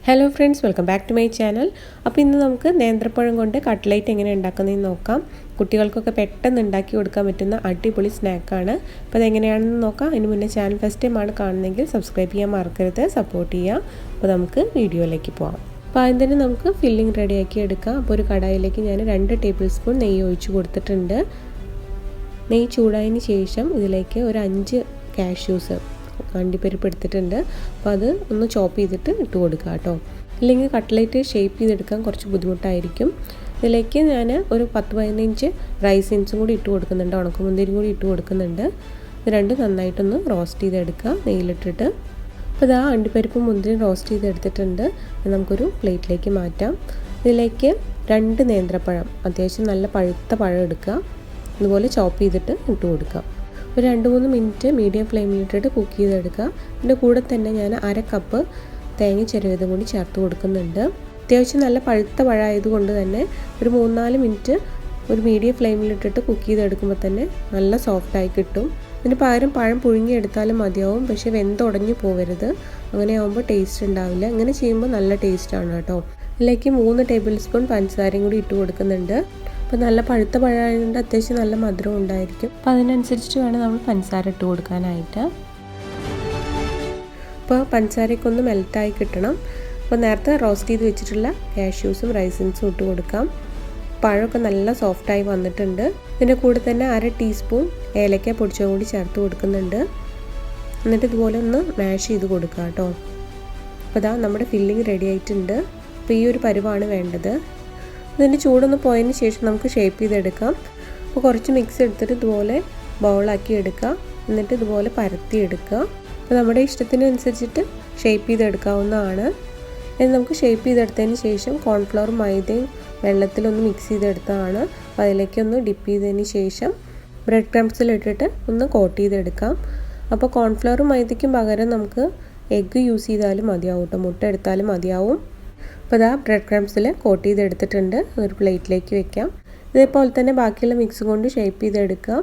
Hello friends, welcome back to my channel. അപ്പോൾ ഇന്ന് നമുക്ക് നേന്ത്രപ്പഴം കൊണ്ട് കട്ട്ലൈറ്റ് എങ്ങനെ ഉണ്ടാക്കുന്നതെന്ന് നോക്കാം. കുട്ടികൾക്കൊക്കെ പെട്ടെന്ന് ഉണ്ടാക്കി കൊടുക്കാൻ പറ്റുന്ന അടിപൊളി സ്നാക്കാണ്. അപ്പോൾ അതെങ്ങനെയാണെന്ന് നോക്കാം. അതിന് മുന്നേ ചാനൽ ഫസ്റ്റ് ടൈമാണ് കാണുന്നതെങ്കിൽ സബ്സ്ക്രൈബ് ചെയ്യാൻ മറക്കരുത്, സപ്പോർട്ട് ചെയ്യുക. അപ്പോൾ നമുക്ക് വീഡിയോയിലേക്ക് പോകാം. അപ്പോൾ ആദ്യം തന്നെ നമുക്ക് ഫില്ലിംഗ് റെഡിയാക്കി എടുക്കാം. അപ്പോൾ ഒരു കടായിലേക്ക് ഞാൻ 2 ടേബിൾ സ്പൂൺ നെയ്യ് ഒഴിച്ച് കൊടുത്തിട്ടുണ്ട്. നെയ്യ് ചൂടായതിന് ശേഷം ഇതിലേക്ക് ഒരു 5 കാഷ്യൂസ് അണ്ടിപ്പരിപ്പ് എടുത്തിട്ടുണ്ട്. അപ്പോൾ അത് ഒന്ന് ചോപ്പ് ചെയ്തിട്ട് ഇട്ട് കൊടുക്കുക കേട്ടോ. ഇല്ലെങ്കിൽ കട്ട്ലേറ്റ് ഷേപ്പ് ചെയ്തെടുക്കാൻ കുറച്ച് ബുദ്ധിമുട്ടായിരിക്കും. ഇതിലേക്ക് ഞാൻ ഒരു 10-15 റൈസിൻസും കൂടി ഇട്ട് കൊടുക്കുന്നുണ്ട്, ഉണക്കമുന്തിരിയും കൂടി ഇട്ട് കൊടുക്കുന്നുണ്ട്. ഇത് രണ്ടും നന്നായിട്ടൊന്ന് റോസ്റ്റ് ചെയ്തെടുക്കുക നെയ്യിലിട്ടിട്ട്. അപ്പോൾ ഇതാ അണ്ടിപ്പരിപ്പും മുന്തിരിയും റോസ്റ്റ് ചെയ്തെടുത്തിട്ടുണ്ട്. നമുക്കൊരു പ്ലേറ്റിലേക്ക് മാറ്റാം. ഇതിലേക്ക് 2 നേന്ത്രപ്പഴം, അത്യാവശ്യം നല്ല പഴുത്ത പഴം എടുക്കുക. ഇതുപോലെ ചോപ്പ് ചെയ്തിട്ട് ഇട്ട് കൊടുക്കുക. ഒരു 2-3 മിനിറ്റ് മീഡിയം ഫ്ലെയിമിലിട്ടിട്ട് കുക്ക് ചെയ്തെടുക്കുക. ഇതിൻ്റെ കൂടെ തന്നെ ഞാൻ 1/2 കപ്പ് തേങ്ങ ചിരവിയതും കൂടി ചേർത്ത് കൊടുക്കുന്നുണ്ട്. അത്യാവശ്യം നല്ല പഴുത്ത പഴമായതുകൊണ്ട് തന്നെ ഒരു 3-4 മിനിറ്റ് ഒരു മീഡിയം ഫ്ലെയിമിലിട്ടിട്ട് കുക്ക് ചെയ്തെടുക്കുമ്പോൾ തന്നെ നല്ല സോഫ്റ്റായി കിട്ടും. ഇതിന് പകരം പഴം പുഴുങ്ങിയെടുത്താലും മതിയാവും, പക്ഷേ വെന്തുടഞ്ഞു പോകരുത്. അങ്ങനെ ആകുമ്പോൾ ടേസ്റ്റ് ഉണ്ടാവില്ല. ഇങ്ങനെ ചെയ്യുമ്പോൾ നല്ല ടേസ്റ്റാണ് കേട്ടോ. ഇതിലേക്ക് 3 ടേബിൾ സ്പൂൺ പഞ്ചസാരയും കൂടി ഇട്ട് കൊടുക്കുന്നുണ്ട്. അപ്പോൾ നല്ല പഴുത്ത പഴമായതുകൊണ്ട് അത്യാവശ്യം നല്ല മധുരം ഉണ്ടായിരിക്കും. അപ്പോൾ അതിനനുസരിച്ചിട്ട് വേണം നമ്മൾ പഞ്ചസാര ഇട്ട് കൊടുക്കാനായിട്ട്. അപ്പോൾ പഞ്ചസാരയൊക്കെ ഒന്ന് മെൽറ്റായി കിട്ടണം. അപ്പോൾ നേരത്തെ റോസ്റ്റ് ചെയ്ത് വെച്ചിട്ടുള്ള കാഷ്യൂസും റൈസിൻസും ഇട്ട് കൊടുക്കാം. പഴമൊക്കെ നല്ല സോഫ്റ്റായി വന്നിട്ടുണ്ട്. ഇതിൻ്റെ കൂടെ തന്നെ 1/2 ടീസ്പൂൺ ഏലക്ക പൊടിച്ചതും കൂടി ചേർത്ത് കൊടുക്കുന്നുണ്ട്. എന്നിട്ട് ഇതുപോലെ ഒന്ന് മാഷ് ചെയ്ത് കൊടുക്കുക കേട്ടോ. അപ്പോൾ ഇതാ നമ്മുടെ ഫില്ലിങ് റെഡി ആയിട്ടുണ്ട്. അപ്പോൾ ഈ ഒരു പരുവാണ് വേണ്ടത്. ഇതിൻ്റെ ചൂടൊന്ന് പോയതിന് ശേഷം നമുക്ക് ഷേപ്പ് ചെയ്തെടുക്കാം. അപ്പോൾ കുറച്ച് മിക്സ് എടുത്തിട്ട് ഇതുപോലെ ബൗളാക്കി എടുക്കുക. എന്നിട്ട് ഇതുപോലെ പരത്തി എടുക്കുക. അപ്പോൾ നമ്മുടെ ഇഷ്ടത്തിനനുസരിച്ചിട്ട് ഷേപ്പ് ചെയ്തെടുക്കാവുന്നതാണ്. ഇത് നമുക്ക് ഷേപ്പ് ചെയ്തെടുത്തതിന് ശേഷം കോൺഫ്ലവർ മൈദയും വെള്ളത്തിലൊന്ന് മിക്സ് ചെയ്തെടുത്തതാണ്. അപ്പോൾ അതിലേക്കൊന്ന് ഡിപ്പ് ചെയ്തതിന് ശേഷം ബ്രെഡ് ക്രംസിലിട്ടിട്ട് ഒന്ന് കോട്ട് ചെയ്തെടുക്കാം. അപ്പോൾ കോൺഫ്ലവറും മൈദയ്ക്കും പകരം നമുക്ക് എഗ്ഗ് യൂസ് ചെയ്താലും മതിയാവും കേട്ടോ, മുട്ട എടുത്താലും മതിയാവും. അപ്പോൾ ഇതാ ബ്രെഡ് ക്രംസിൽ കോട്ട് ചെയ്തെടുത്തിട്ടുണ്ട്. ഒരു പ്ലേറ്റിലേക്ക് വെക്കാം. ഇതേപോലെ തന്നെ ബാക്കിയുള്ള മിക്സ് കൊണ്ട് ഷേപ്പ് ചെയ്തെടുക്കാം.